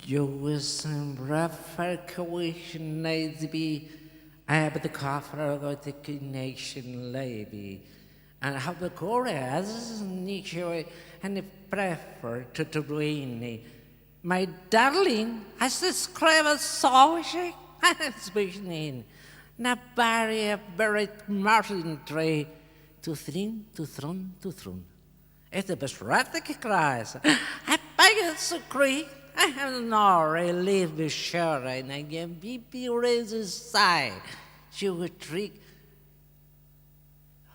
You was refer coition lazy but the coffer got the nation lady. And how the Koreas niche and the prefer to Ruini. My darling, as this clever sausage, has been na barrier buried Martin tree to throne, to throne, to throne. It's the best rat that cries. I beg it so creek. I have no relief be sure and I can be raises side. She would trick.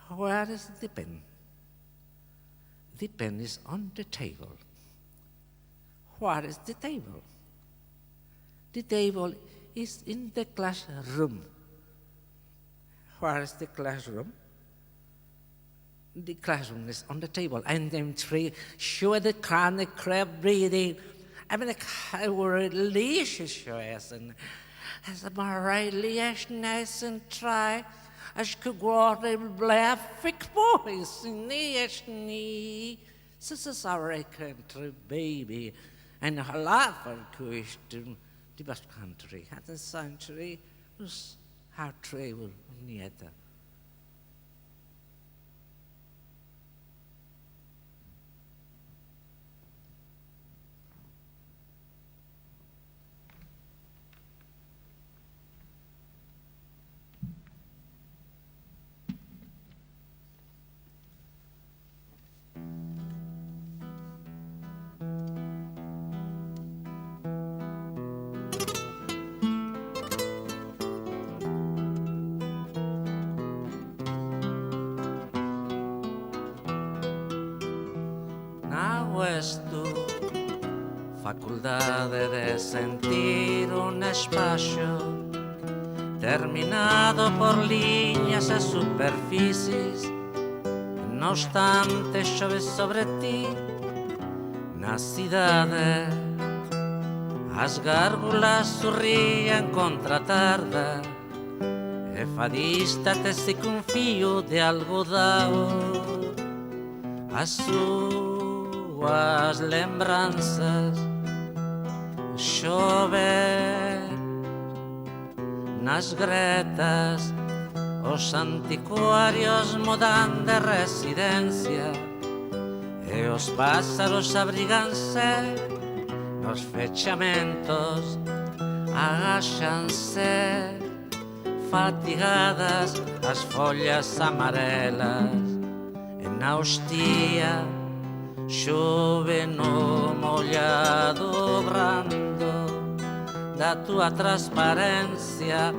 Where is the pen? The pen is on the table. Where is the table? The table is in the classroom. Where is the classroom? The classroom is on the table, and them three sure the kind of crab breathing. I mean, I were delicious and as a morally nice and try. As could go out and laugh, thick boys, knee. So sorry, country baby, and a laugh and question the best country. At the century was how travel near them. Es tu facultad de sentir un espacio terminado por líneas e superficies. No obstante, chove sobre ti na cidade. As gárgulas sorrían contra a tarde e fadista te se cun fío de algodão. As suas lembranzas chove nas gretas. Os anticuarios mudan de residencia e os pásaros abriganse nos fechamentos, agáchanse fatigadas as follas amarelas e na hostia chove no mollado brando da tua transparencia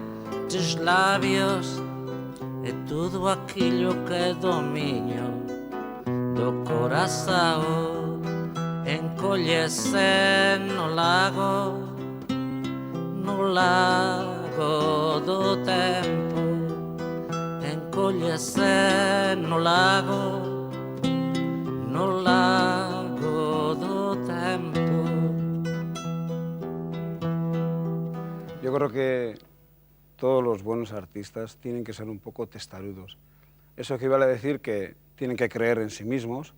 dos lábios e tudo aquilo que é dominio do coração encolhe-se no lago do tempo, encolhe-se no lago do tempo. Yo creo que todos los buenos artistas tienen que ser un poco testarudos. Eso equivale a decir que tienen que creer en sí mismos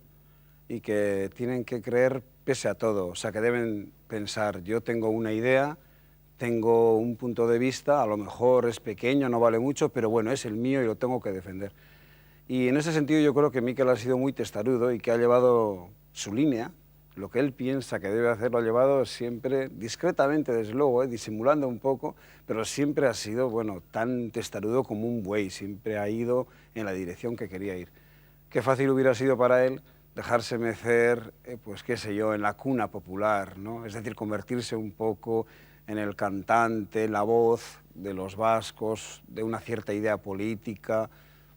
y que tienen que creer pese a todo. O sea, que deben pensar, yo tengo una idea, tengo un punto de vista, a lo mejor es pequeño, no vale mucho, pero bueno, es el mío y lo tengo que defender. Y en ese sentido yo creo que Miquel ha sido muy testarudo y que ha llevado su línea, lo que él piensa que debe hacer, lo ha llevado siempre discretamente, desde luego, disimulando un poco, pero siempre ha sido, bueno, tan testarudo como un buey, siempre ha ido en la dirección que quería ir. Qué fácil hubiera sido para él dejarse mecer, pues qué sé yo, en la cuna popular, ¿no? Es decir, convertirse un poco en el cantante, la voz de los vascos, de una cierta idea política,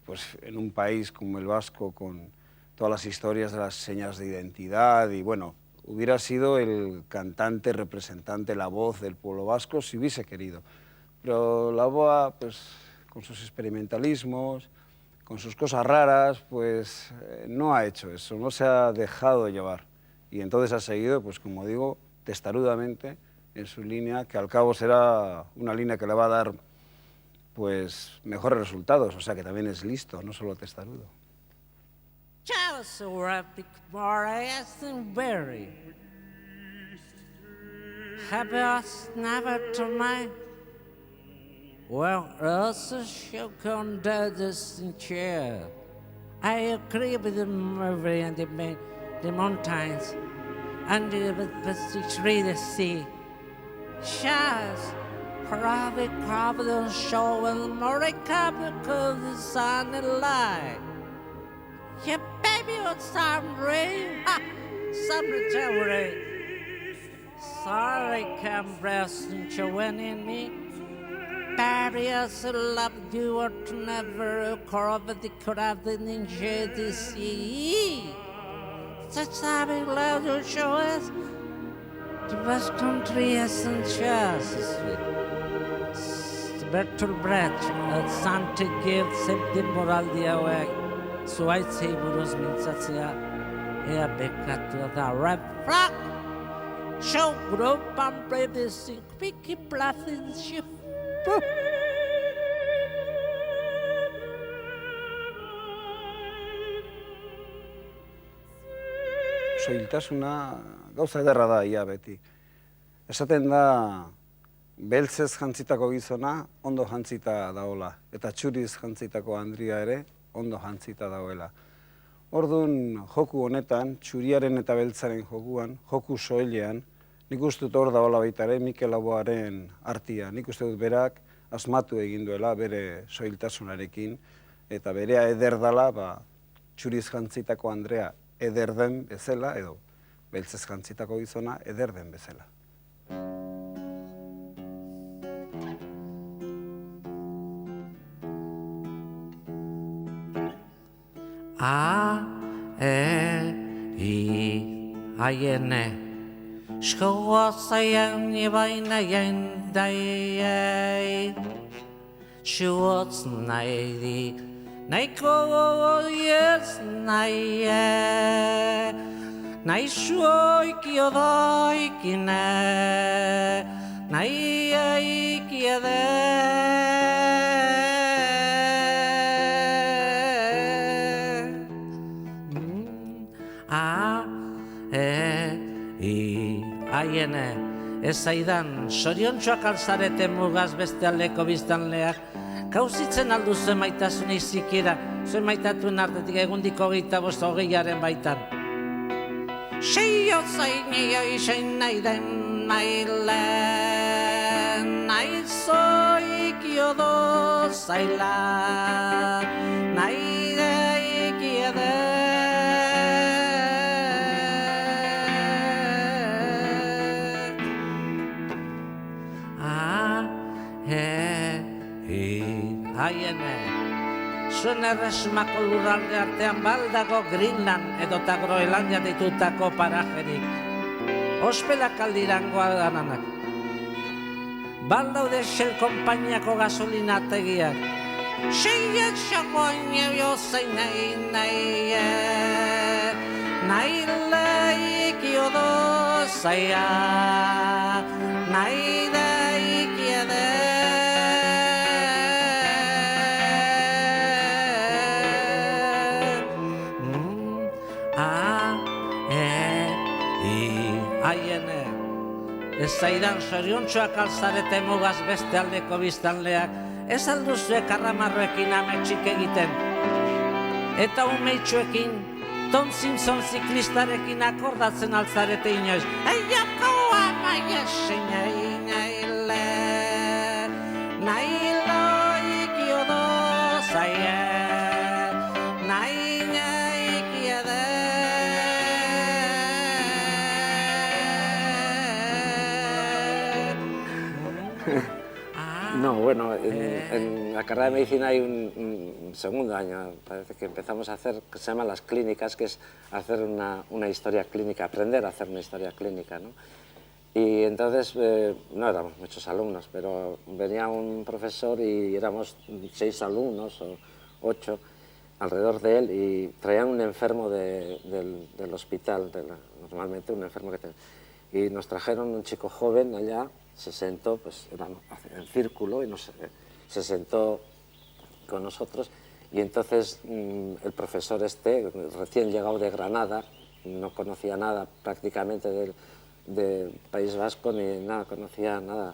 pues en un país como el vasco, con todas las historias de las señas de identidad y bueno, hubiera sido el cantante, representante, la voz del pueblo vasco si hubiese querido. Pero la BOA, pues con sus experimentalismos, con sus cosas raras, pues no ha hecho eso, no se ha dejado llevar. Y entonces ha seguido, pues como digo, testarudamente en su línea, que al cabo será una línea que le va a dar pues mejores resultados, o sea que también es listo, no solo testarudo. Charles Rapid Morris and Berry. have us never to mind. Well, also shook under this chair. I agree with the river and the mountains, and the tree, the sea. Shines, private providence show and more because the sun and light. Yeah, baby, on some rain, some return. Sorry, can breast and chewing in me. Barriers love you or to never cover the crowd in the sea. Such having love to show us the best country has and chances. The better breath of Santa gives the moral the away. So I say, Buros Minsatia, here becca the red flag. Show group and brave this quicky bluffing ship. Soiltasuna gauza ederra da ia beti. Esaten da, beltzez jantzitako gizona ondo jantzita daola, eta txuriz jantzitako Andria ere ondo jantzita dagoela. Orduan, joku honetan, txuriaren eta beltzaren jokuan, joku soilean, nik uste dut hor dagoela baita ere Mikel Laboaren artia. Nik uste dut berak asmatu egin duela bere soiltasunarekin, eta berea eder dala, txuriz jantzitako Andrea eder den bezala, edo beltzez jantzitako gizona eder den bezala. Aiene, Schwarzayen, Yevaina, Yendai, Schwarz, Naidi, Naiko, yes, Naye, Naishoi, Kiodoi, Kine, Naye, Kiede. Aiene, ez zaidan, soriontsuak alzarete mugaz beste aldeko biztanleak, kauzitzen alduzu maitasun izikira, zuen maitatuen artetik egundiko 25-30 baitan. Seio zainio izain nahi den naile, nahi zoik jodo zaila, nahi deik iede. Aiene, zuen erresumako lurralde artean baldago Greenland edota Groenlandia deitutako parajerik. Ospelak aldirangoa dananak. Baldaude Shell konpainiako gasolinategiak. Seiet xakoan ebio zein nahi nahi leik jodo zaia, nahi deik iede. Aiene, ez zaidan soriontsuak alzarete mugaz beste aldeko biztanleak, ez alduzue karramarroekin ametsik egiten. Eta umeitxuekin, Tom Simpson ziklistarekin akordatzen alzarete inoiz. Eiako amaiesen naile, nahi loik jodo zaie, nahi naik iede. No, bueno, en la carrera de medicina hay un segundo año, parece que empezamos a hacer, que se llama las clínicas, que es hacer una historia clínica, aprender a hacer una historia clínica, ¿no? Y entonces, no éramos muchos alumnos, pero venía un profesor y éramos 6 alumnos o 8 alrededor de él y traían un enfermo del hospital, normalmente un enfermo que tenía. Y nos trajeron un chico joven allá, se sentó, pues era en círculo y se sentó con nosotros y entonces el profesor recién llegado de Granada, no conocía nada prácticamente de País Vasco ni nada, conocía nada.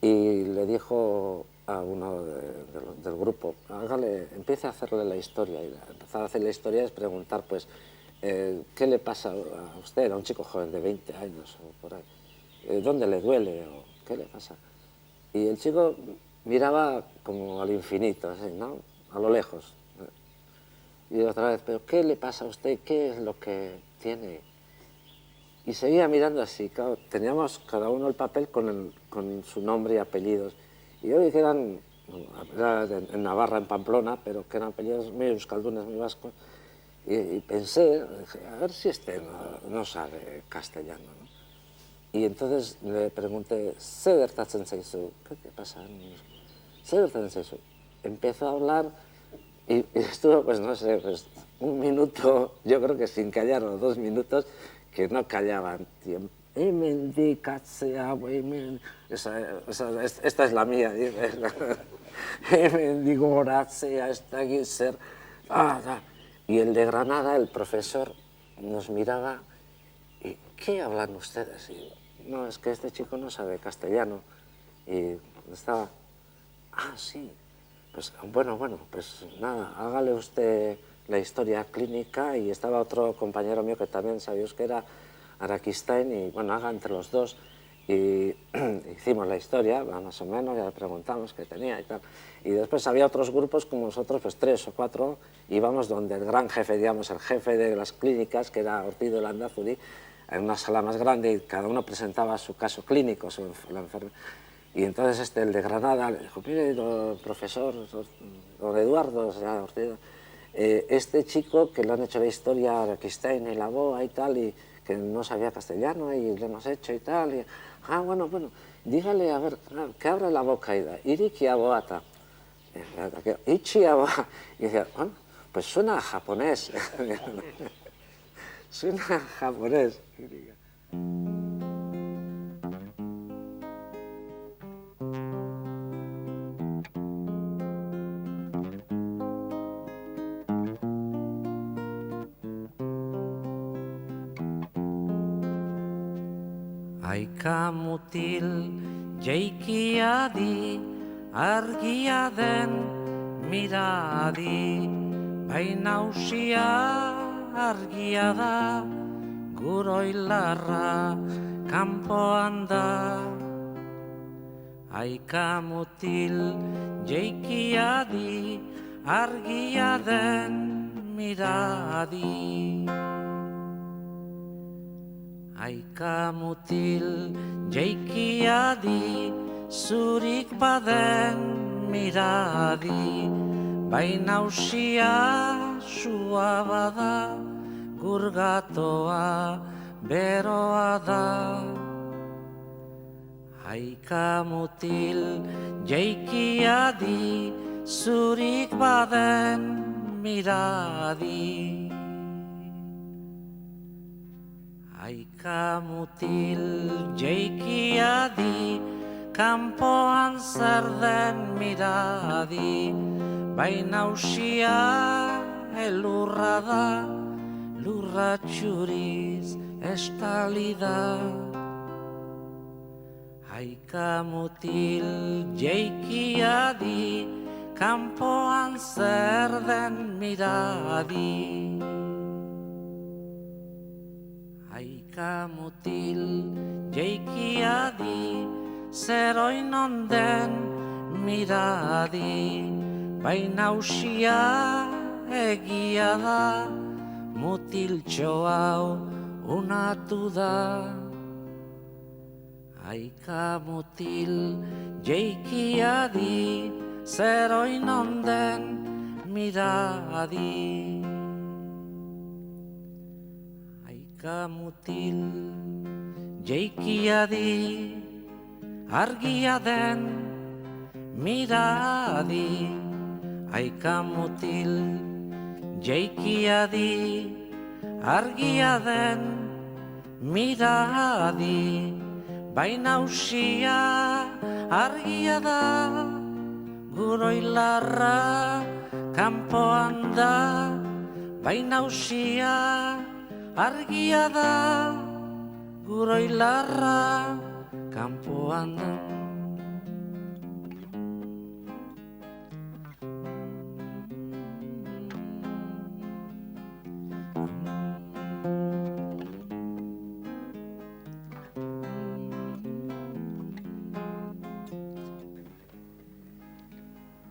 Y le dijo a uno del grupo, empiece a hacerle la historia. Y empezar a hacer la historia es preguntar, pues, ¿qué le pasa a usted? Era un chico joven de 20 años o por ahí. ¿Dónde le duele o qué le pasa? Y el chico miraba como al infinito, así, ¿no? A lo lejos. Y otra vez, ¿pero qué le pasa a usted? ¿Qué es lo que tiene? Y seguía mirando así, claro, teníamos cada uno el papel con su nombre y apellidos. Y yo vi que era en Navarra, en Pamplona, pero que eran apellidos muy euskaldunes, muy vascos. Y pensé, dije, a ver si este no sabe castellano, ¿no? Y entonces le pregunté, ¿zer gertatzen zaizu? ¿Qué pasa? ¿Zer gertatzen zaizu? Empezó a hablar y estuvo, pues no sé, pues un minuto, yo creo que sin callar, o 2 minutos, que no callaban. Esta es la mía, dice. Y el de Granada, el profesor, nos miraba y ¿qué hablan ustedes? Y, no, es que este chico no sabe castellano. Y estaba, sí. Pues bueno, pues nada, hágale usted la historia clínica. Y estaba otro compañero mío que también sabía euskera, Araquistain, y bueno, haga entre los dos. Y hicimos la historia, más o menos, ya le preguntamos qué tenía y tal. Y después había otros grupos como nosotros, pues 3 o 4, íbamos donde el gran jefe, digamos, el jefe de las clínicas, que era Ortiz Landazuri, en una sala más grande, y cada uno presentaba su caso clínico, la enfermedad. Y entonces el de Granada le dijo, mire, profesor, don Eduardo, o sea, Ortiz, este chico que le han hecho la historia a Araquistain y la boa y tal, y que no sabía castellano y le hemos hecho y tal. Y, bueno, dígale, a ver, que abra la boca y da, iriki aboata. Ichi aboa. Y decía, bueno, pues suena a japonés. Suena a japonés. Aika mutil jeikia di, argia den miradi, baina usia argia da, guroilarra kanpoan da. Aika mutil jeikia di, argia den miradi. Aika mutil jeikia di, zurik baden miradi, baina usia sua bada, gurgatoa beroa da. Aika mutil jeikia di, zurik baden miradi. Aika mutil jeikia di, kanpoan zer den miradi, baina usia elurra da, lurra txuriz estali da. Aika mutil jeikia di, kanpoan zer den miradi. Aika mutil jeikia di, zer oinon den miradi, baina usia egia da, mutiltxo hau unatu da. Aika mutil jeikia di, zer oinon den miradi. Aika mutil jeikia di, argia den miradi. Aika mutil jeikia di, argia den miradi, baina usia argia da, guroilarra kanpoan da, baina usia argia da, guroilarra kanpoan da.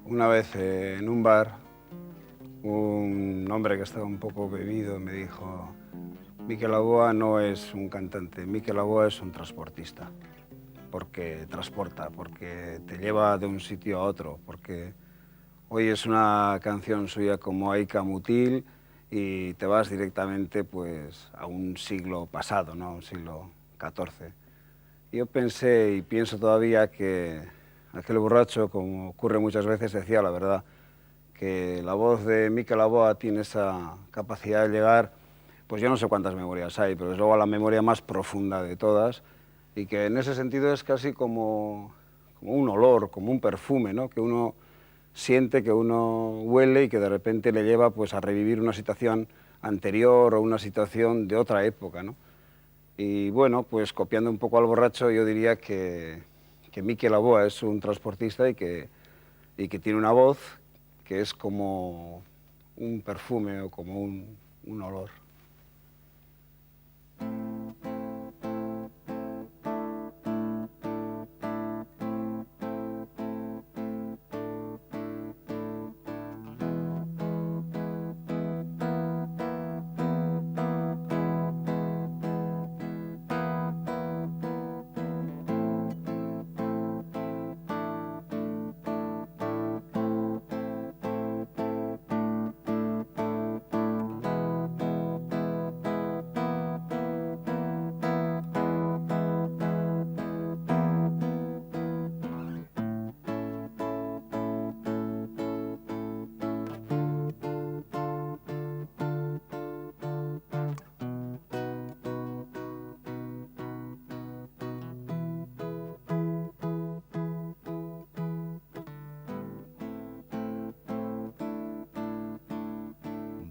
Una vez en un bar, un hombre que estaba un poco bebido me dijo: Mikel Laboa no es un cantante, Mikel Laboa es un transportista, porque transporta, porque te lleva de un sitio a otro, porque oyes una canción suya como Aika Mutil y te vas directamente pues, a un siglo pasado, ¿no? Un siglo XIV. Yo pensé y pienso todavía que aquel borracho, como ocurre muchas veces, decía la verdad, que la voz de Mikel Laboa tiene esa capacidad de llegar, pues yo no sé cuántas memorias hay, pero es luego la memoria más profunda de todas, y que en ese sentido es casi como un olor, como un perfume, ¿no? Que uno siente, que uno huele y que de repente le lleva pues, a revivir una situación anterior o una situación de otra época, ¿no? Y bueno, pues copiando un poco al borracho, yo diría que Mikel Laboa es un transportista y que tiene una voz que es como un perfume o como un olor.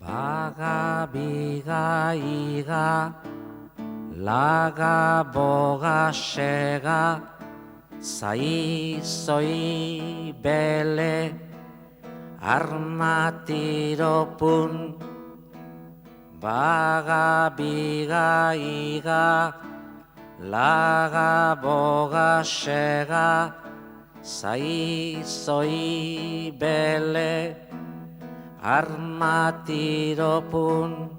Baga, biga, iga, laga, boga, sega, zai, zoi, bele, arma, tiro, pun. Baga, biga, iga, laga, boga, sega, zai, zoi, bele, arma, tiro, pun.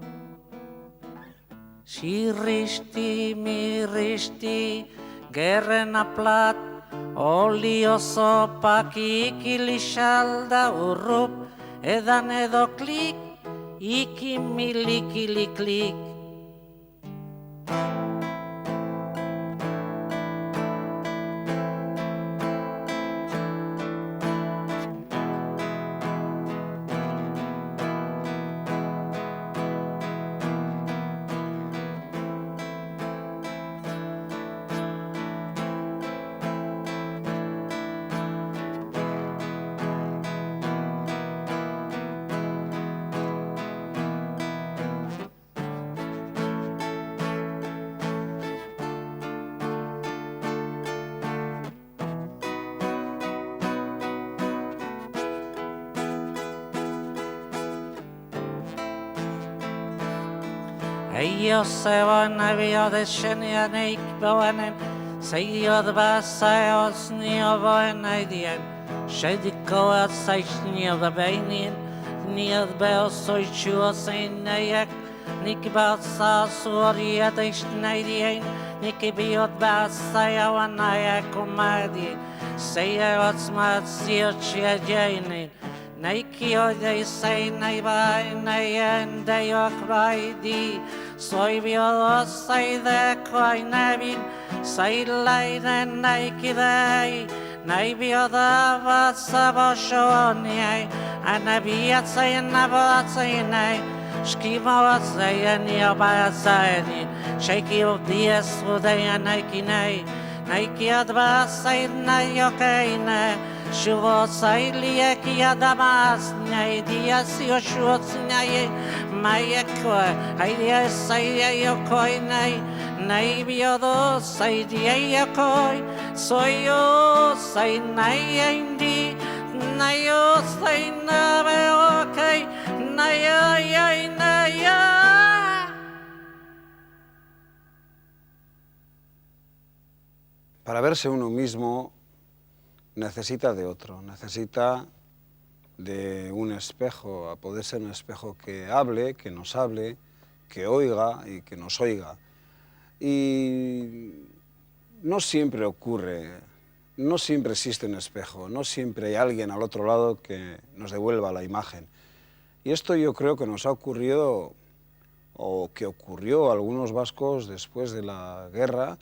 Sirristi, mirristi, gerrena plat, olio zopak ikilixalda urrup, edan edo klik, ikimilikili-klik. Eio zegoen abio desenean eik boenen, zeidiot bazaeoz nio boen aidien, seidiko atzaiz nio da behinin, niot behozoitxuo zein nahiak, nik batzazu hori ateist naidien, nik biot bazaeoan nahiak umadien, zeiagotz matziotxia jainin, naiki odei zein nahi bai, nahien deiok bai di, zoi biodo zaideko ainebin, zailainen naiki dei, nahi bioda bat zaboso honiai, anabiatzaien naboatzaien nahi, skimo batzaien nio batzaien, seiki diez udeia naiki nahi, naikiat batzaien nahi okeine, Shuvotzayliek yadamaz nyai diasio shuvotznyai mayekoe hayesayokoi nai Nei biodo sai diakoi soyo sai nai indi nai o sai na okay nai ai nai. Para verse uno mismo necesita de otro, necesita de un espejo, a poder ser un espejo que hable, que nos hable, que oiga y que nos oiga. Y no siempre ocurre, no siempre existe un espejo, no siempre hay alguien al otro lado que nos devuelva la imagen. Y esto yo creo que nos ha ocurrido, o que ocurrió a algunos vascos después de la guerra,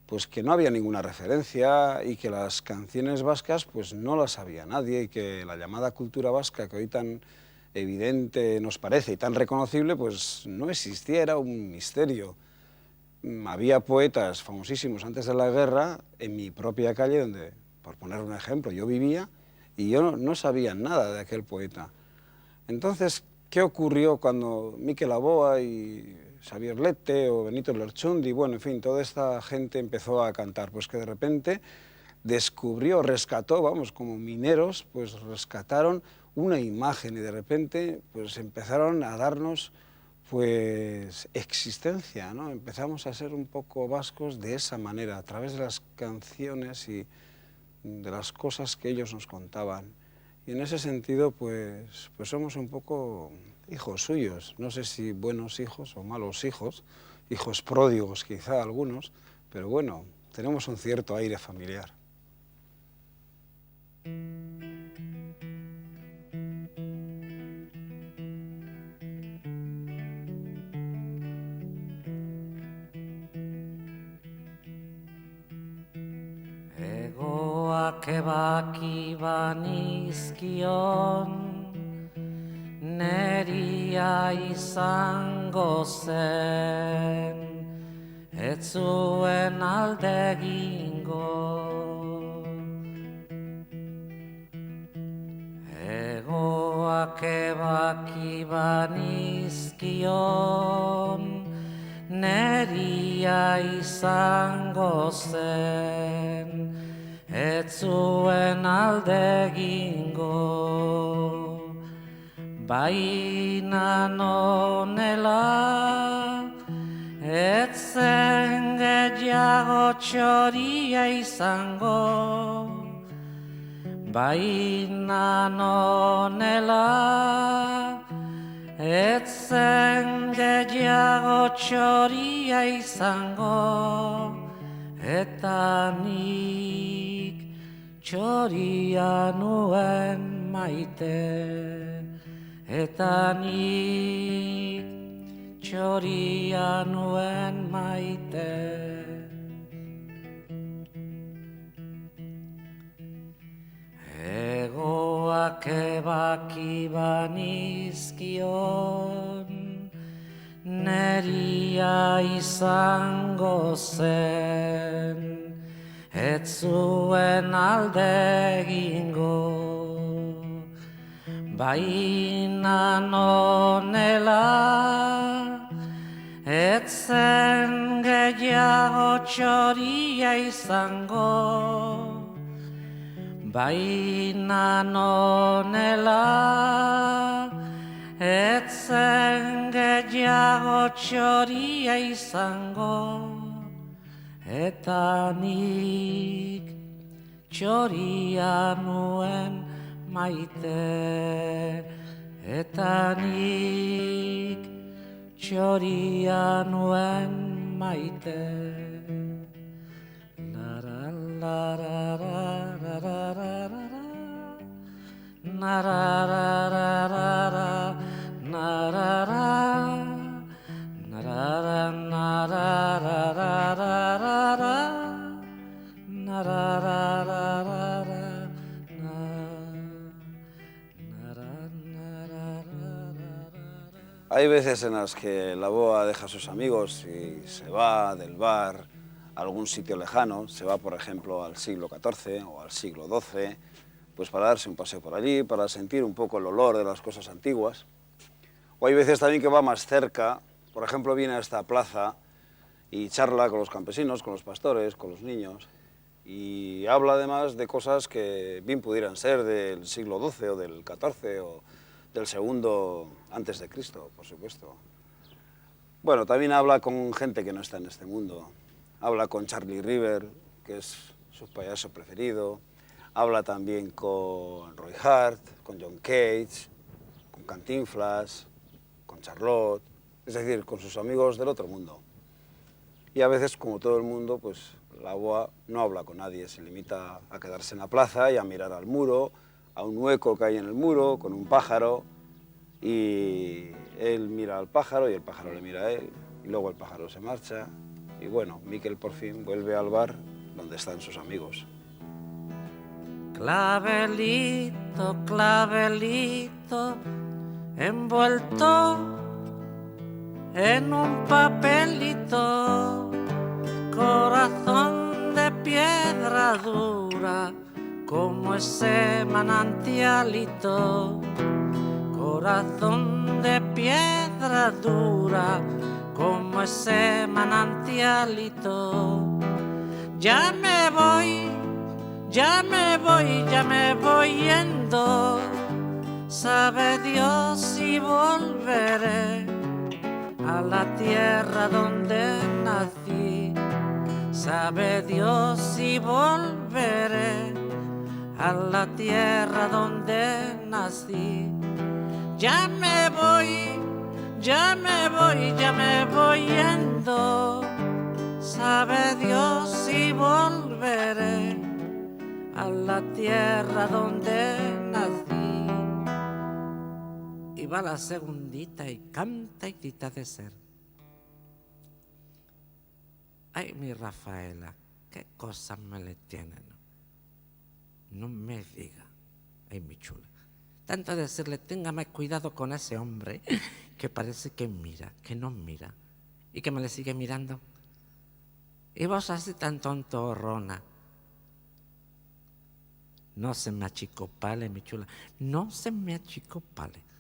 pues que no había ninguna referencia y que las canciones vascas pues no las sabía nadie y que la llamada cultura vasca, que hoy tan evidente nos parece y tan reconocible, pues no existía, era un misterio. Había poetas famosísimos antes de la guerra en mi propia calle, donde, por poner un ejemplo, yo vivía y yo no sabía nada de aquel poeta. Entonces, ¿qué ocurrió cuando Miquel Aboa y Xavier Lete o Benito Lerchundi, bueno, en fin, toda esta gente empezó a cantar? Pues que de repente descubrió, rescató, vamos, como mineros, pues rescataron una imagen y de repente pues empezaron a darnos pues existencia, ¿no? Empezamos a ser un poco vascos de esa manera, a través de las canciones y de las cosas que ellos nos contaban. Y en ese sentido, pues somos un poco hijos suyos. No sé si buenos hijos o malos hijos pródigos quizá algunos, pero bueno, tenemos un cierto aire familiar. Egoak ebaki banizkion, neria izango zen, ez zuen alde egingo. Egoak ebaki banizkion, neria izango zen, ez zuen alde egingo. Baina nonela, ez zen gehiago txoria izango. Baina nonela, ez zen gehiago txoria izango. Eta nik txoria nuen maite. Eta nik txoria nuen maite. Egoak ebaki banizkion, neria izango zen, ez zuen alde egingo. Baina nonela, ez zen gehiago txoria izango. Baina nonela, ez zen gehiago txoria izango. Eta nik txoria nuen maite. Eta nik txoria nuen maite. La la la la la la la na ra ra ra ra ra na ra ra na ra ra na ra ra ra ra ra ra na ra ra ra ra ra na ra ra ra. Hay veces en las que la boa deja a sus amigos y se va del bar a algún sitio lejano, se va, por ejemplo, al siglo XIV o al siglo XII, pues para darse un paseo por allí, para sentir un poco el olor de las cosas antiguas. O hay veces también que va más cerca, por ejemplo, viene a esta plaza y charla con los campesinos, con los pastores, con los niños, y habla además de cosas que bien pudieran ser del siglo XII o del XIV o del segundo antes de Cristo, por supuesto. Bueno, también habla con gente que no está en este mundo. Habla con Charlie River, que es su payaso preferido. Habla también con Roy Hart, con John Cage, con Cantinflas, con Charlotte, es decir, con sus amigos del otro mundo. Y a veces, como todo el mundo, pues la boa no habla con nadie, se limita a quedarse en la plaza y a mirar al muro, a un hueco que hay en el muro, con un pájaro, y él mira al pájaro y el pájaro le mira a él, y luego el pájaro se marcha, y bueno, Miquel por fin vuelve al bar donde están sus amigos. Clavelito, clavelito, envuelto en un papelito, corazón de piedra dura, como ese manantialito, corazón de piedra dura, como ese manantialito. Ya me voy, ya me voy, ya me voy yendo, sabe Dios si volveré a la tierra donde nací, sabe Dios si volveré a la tierra donde nací. Ya me voy, ya me voy, ya me voy yendo, sabe Dios si volveré a la tierra donde nací. Y va la segundita y canta y grita de ser. Ay, mi Rafaela, qué cosas me le tienen. No me diga, ay, mi chula. Tanto decirle, téngame cuidado con ese hombre que parece que mira, que no mira y que me le sigue mirando. Y vos así tan tontorrona. No se me achicopale, mi chula, no se me achicopale.